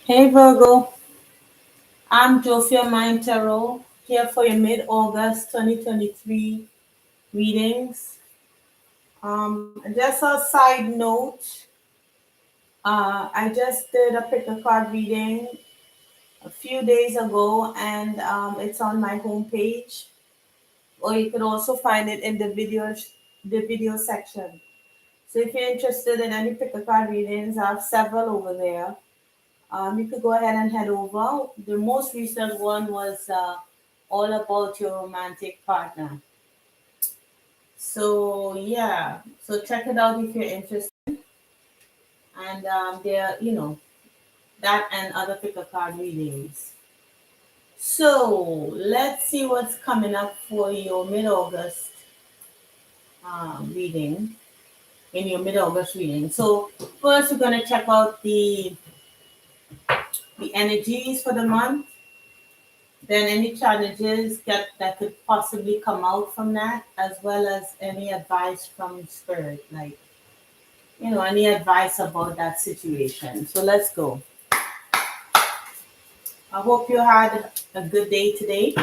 Hey Virgo, I'm Jophia Mind Tarot here for your mid-August 2023 readings. Just a side note, I just did a pick a card reading a few days ago, and it's on my homepage, or you can also find it in the video section. So if you're interested in any pick a card readings, I have several over there. You could go ahead and head over. The most recent one was all about your romantic partner. So yeah, so check it out if you're interested. And there, that and other pick a card readings. So let's see what's coming up for your mid-August reading. In your mid-August reading. So first, we're gonna check out the energies for the month. Then any challenges that could possibly come out from that, as well as any advice from spirit, like any advice about that situation. So let's go. I hope you had a good day today.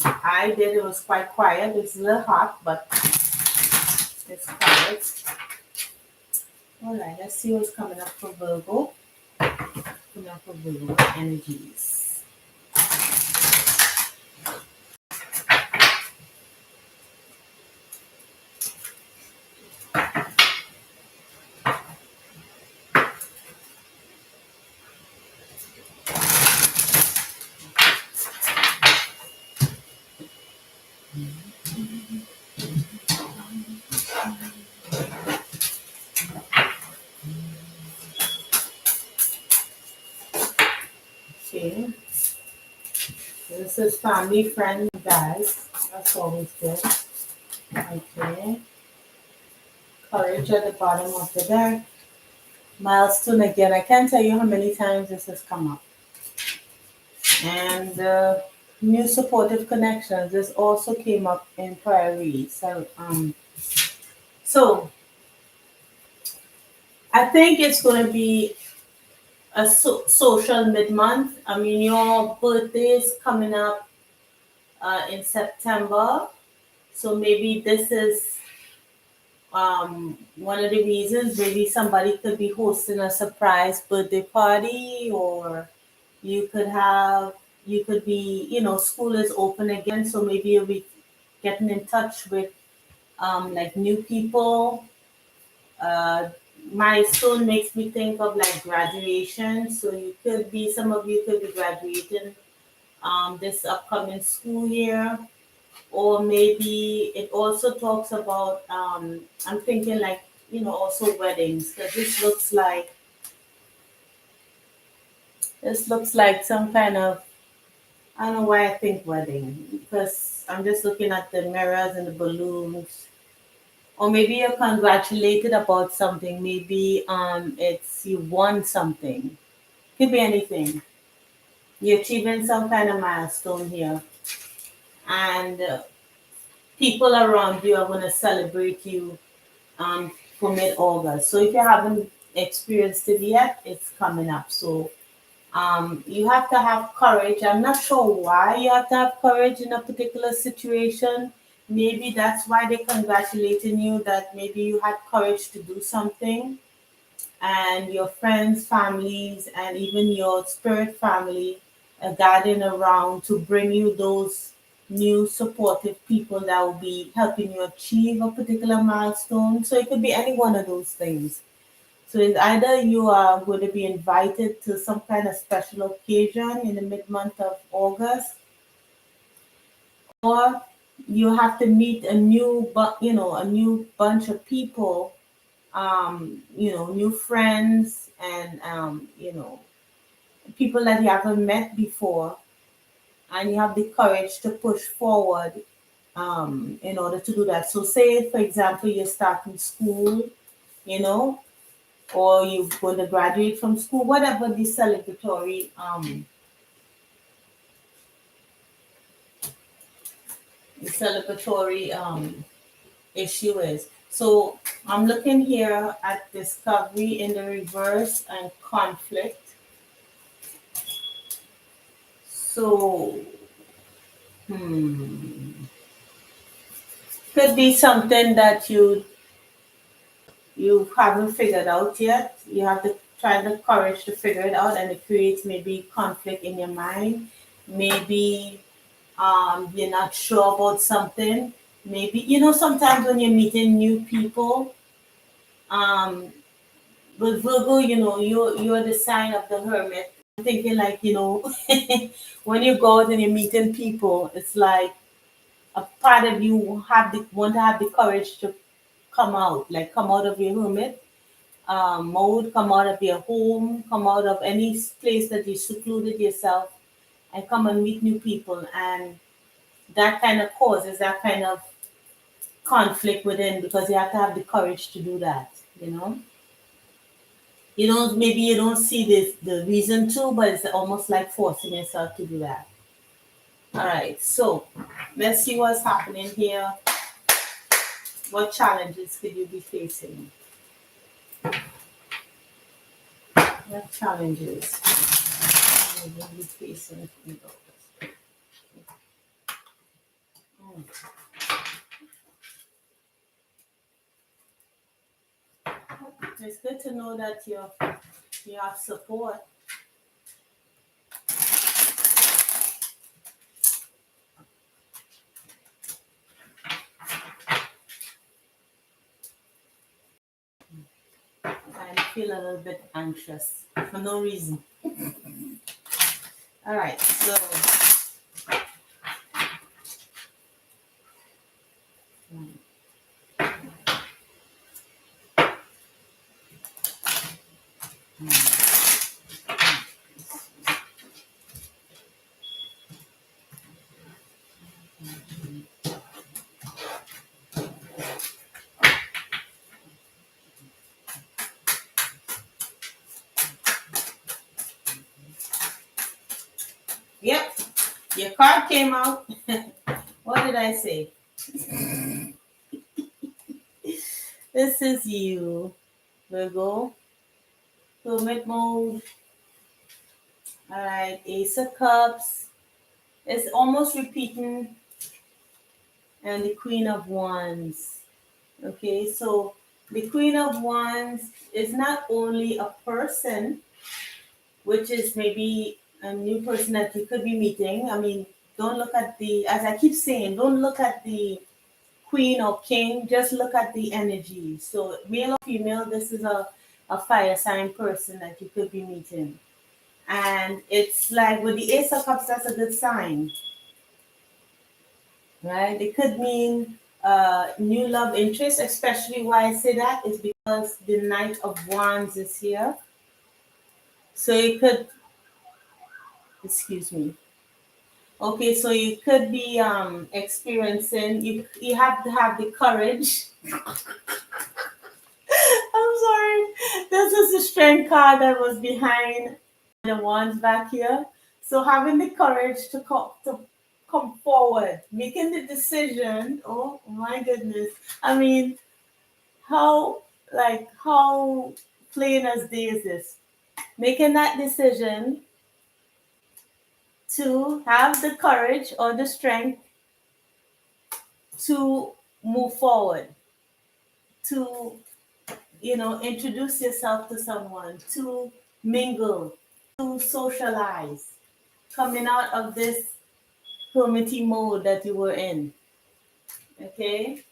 I did. It was quite quiet. It's a little hot, but it's quiet. All right. Let's see what's coming up for Virgo. Coming up for Virgo energies. Okay. This is family, friend, guys. That's always good. Okay. Courage at the bottom of the deck. Milestone again. I can't tell you how many times this has come up. And new supportive connections. This also came up in prior reads. So I think it's going to be a social mid-month. I mean, your birthday is coming up in September. So maybe this is one of the reasons. Maybe somebody could be hosting a surprise birthday party, or you could have, you could be, school is open again, so maybe you'll be getting in touch with like new people. Uh, Milestone makes me think of like graduation, so some of you could be graduating this upcoming school year, or maybe it also talks about I'm thinking like also weddings, because this looks like some kind of, I don't know why I think wedding, because I'm just looking at the mirrors and the balloons. Or maybe you're congratulated about something. Maybe it's you won something. Could be anything. You're achieving some kind of milestone here, and people around you are going to celebrate you for mid-August. So if you haven't experienced it yet, it's coming up. So you have to have courage. I'm not sure why you have to have courage in a particular situation. Maybe that's why they're congratulating you, that maybe you had courage to do something, and your friends, families, and even your spirit family are gathering around to bring you those new supportive people that will be helping you achieve a particular milestone. So it could be any one of those things. So it's either you are going to be invited to some kind of special occasion in the mid-month of August, or you have to meet a new bunch of people, new friends, and people that you haven't met before, and you have the courage to push forward in order to do that. So, say for example, you're starting school, you know, or you're going to graduate from school, whatever the celebratory issue is. So I'm looking here at discovery in the reverse and conflict. So, hmm, could be something that you haven't figured out yet. You have to try the courage to figure it out, and it creates maybe conflict in your mind. Maybe you're not sure about something. Maybe sometimes when you're meeting new people, um, with Virgo, you're the sign of the hermit. I'm thinking like when you go out and you're meeting people, it's like a part of you want to have the courage to come out of your hermit mode, come out of your home, come out of any place that you secluded yourself, and come and meet new people. And that kind of causes that kind of conflict within because you have to have the courage to do that. Maybe you don't see the reason to, but it's almost like forcing yourself to do that. All right, so let's see what's happening here. What challenges could you be facing? What challenges could you be facing? Mm. It's good to know that you have support. I feel a little bit anxious for no reason. All right, so yep, your card came out. What did I say? This is you, Virgo. Hermit mode. All right, Ace of Cups. It's almost repeating, and the Queen of Wands. Okay, so the Queen of Wands is not only a person, which is maybe a new person that you could be meeting. I mean, don't look at as I keep saying, don't look at the queen or king, just look at the energy. So, male or female, this is a fire sign person that you could be meeting. And it's like with the Ace of Cups, that's a good sign, right? It could mean new love interest, especially why I say that is because the Knight of Wands is here. So it could, excuse me. Okay, so you could be experiencing, you have to have the courage. I'm sorry. This is the strength card that was behind the ones back here. So having the courage to come forward, making the decision. Oh my goodness. I mean, how plain as day is this? Making that decision to have the courage or the strength to move forward, to introduce yourself to someone, to mingle, to socialize, coming out of this hermity mode that you were in. Okay?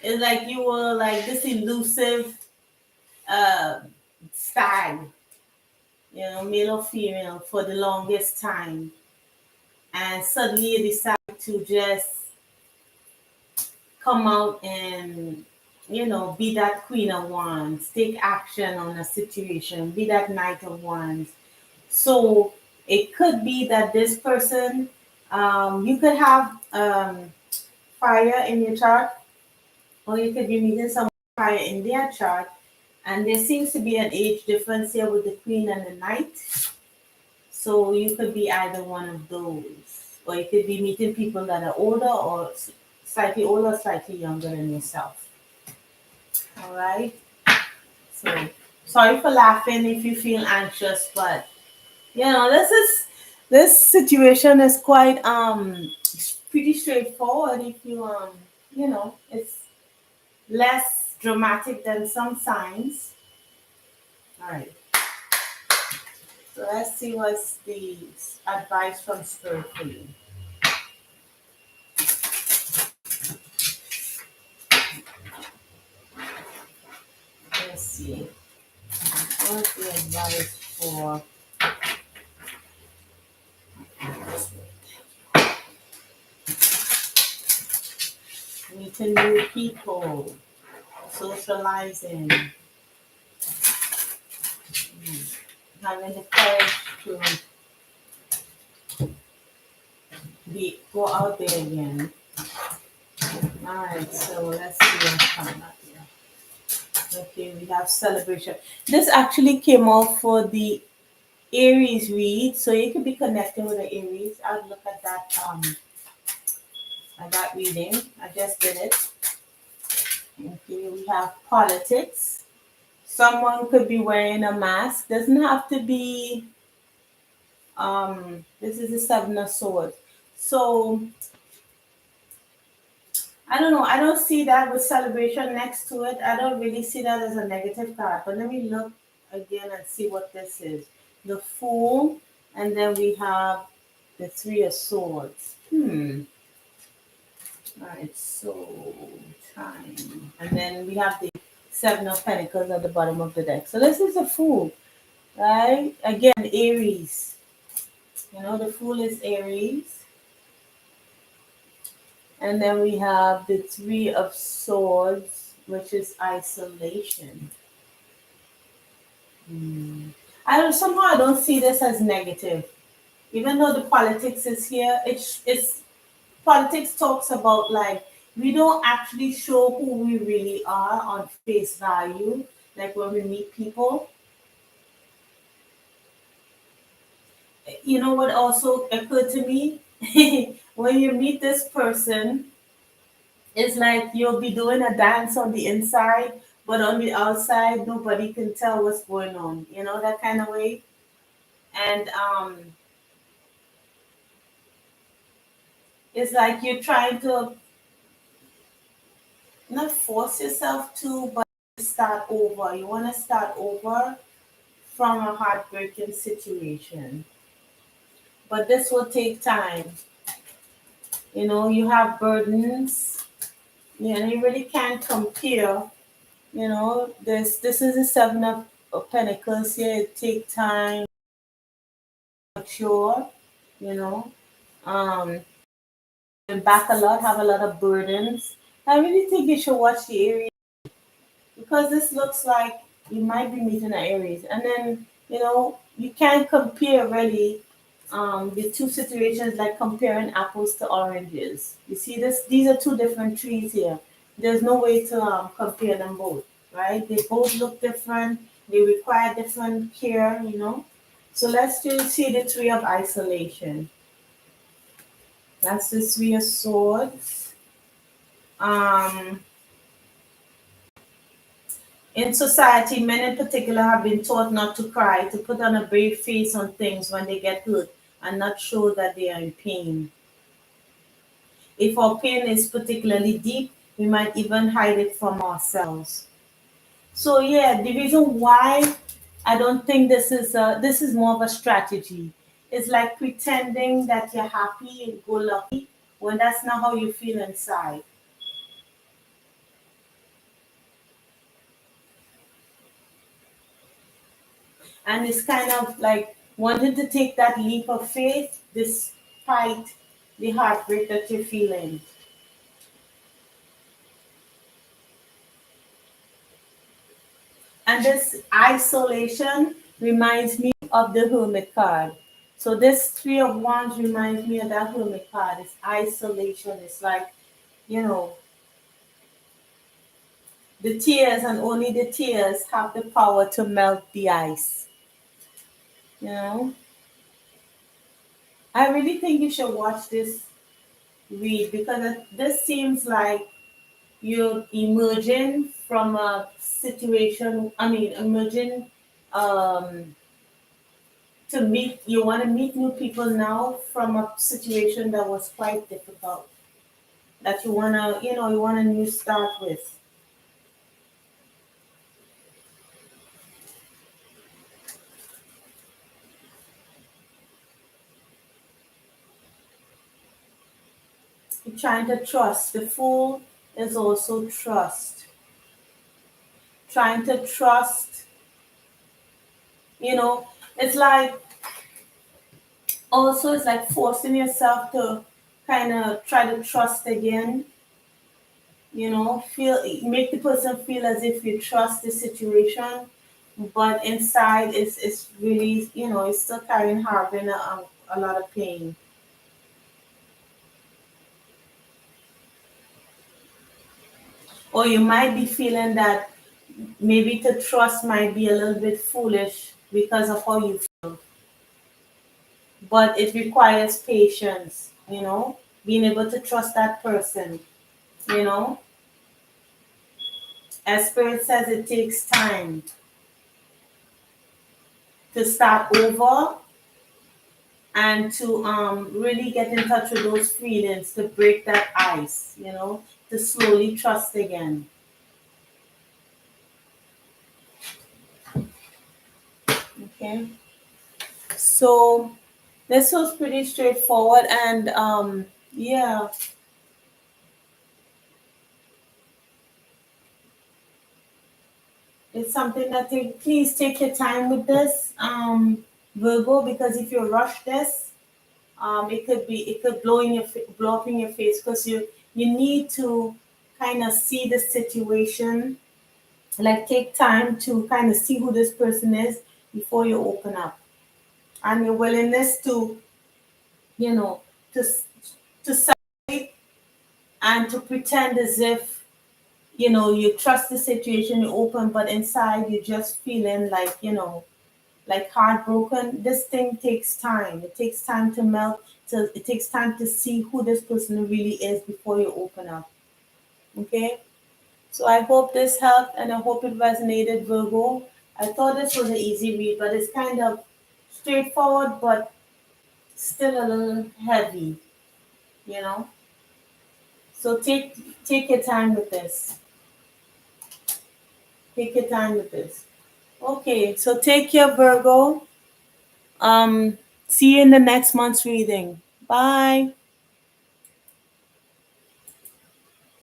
It's like you were like this elusive uh, stag, male or female, for the longest time. And suddenly you decide to just come out and be that queen of wands, take action on a situation, be that knight of wands. So it could be that this person, you could have fire in your chart, or you could be meeting some fire in their chart, and there seems to be an age difference here with the queen and the knight. So you could be either one of those, or you could be meeting people that are older or slightly older, slightly younger than yourself. All right. So sorry for laughing if you feel anxious, but this is This situation is quite pretty straightforward if you it's less dramatic than some signs. All right. So let's see what's the advice from Spirit for you. Let's see. What's the advice for meeting new people, socializing, having the courage to go out there again? All right, so let's see what's coming up here. Okay, we have celebration. This actually came out for the Aries read, so you could be connecting with the Aries. I'll look at that reading. I just did it. Okay, we have politics. Someone could be wearing a mask. Doesn't have to be. This is the Seven of Swords. So I don't know. I don't see that with celebration next to it. I don't really see that as a negative card. But let me look again and see what this is. The Fool, and then we have the Three of Swords. All right, so time. And then we have the Seven of Pentacles at the bottom of the deck. So this is a Fool, right? Again, Aries. The Fool is Aries. And then we have the Three of Swords, which is isolation. I don't see this as negative. Even though the politics is here, it's politics talks about like we don't actually show who we really are on face value, like when we meet people. You know what also occurred to me? When you meet this person, it's like you'll be doing a dance on the inside, but on the outside, nobody can tell what's going on. That kind of way. And it's like you're trying to not force yourself to, but start over. You want to start over from a heartbreaking situation. But this will take time. You have burdens. And you really can't compare. This is the Seven of Pentacles here. It take time, mature, you know. Um, and back a lot, have a lot of burdens. I really think you should watch the Aries because this looks like you might be meeting an Aries. And then, you can't compare really the two situations like comparing apples to oranges. You see this? These are two different trees here. There's no way to compare them both, right? They both look different. They require different care. So let's just see the Three of Isolation. That's the Three of Swords. Um, in society, men in particular have been taught not to cry, to put on a brave face on things when they get hurt and not show that they are in pain. If our pain is particularly deep, we might even hide it from ourselves. So yeah, the reason why I don't think this is more of a strategy. It's like pretending that you're happy and go lucky when that's not how you feel inside. And it's kind of like wanting to take that leap of faith despite the heartbreak that you're feeling. And this isolation reminds me of the Hermit card. So this Three of Wands reminds me of that Hermit card. It's isolation. It's like, you know, the tears and only the tears have the power to melt the ice. You know, I really think you should watch this read because this seems like you're emerging from a situation. I mean, emerging um, to meet, you want to meet new people now from a situation that was quite difficult, that you want to, you want a new start with. You're trying to trust. The Fool is also trust. Trying to trust, you know, it's like, also it's like forcing yourself to kind of try to trust again, feel, make the person feel as if you trust the situation, but inside it's really, it's still carrying, harboring a lot of pain. Or you might be feeling that maybe to trust might be a little bit foolish because of how you feel, but it requires patience, being able to trust that person, you know. As Spirit says, it takes time to start over and to really get in touch with those feelings, to break that ice, to slowly trust again. Okay. So this was pretty straightforward, and yeah, it's something that please take your time with this, Virgo, because if you rush this, it could blow up in your face, because you need to kind of see the situation, like take time to kind of see who this person is before you open up, and your willingness to, you know to to celebrate and to pretend as if, you trust the situation, you open, but inside you're just feeling like, like heartbroken. This thing takes time. It takes time to melt. It takes time to see who this person really is before you open up. Okay. So I hope this helped, and I hope it resonated, Virgo. I thought this was an easy read, but it's kind of straightforward, but still a little heavy, you know. So take your time with this. Take your time with this. Okay, so take care, Virgo. See you in the next month's reading. Bye.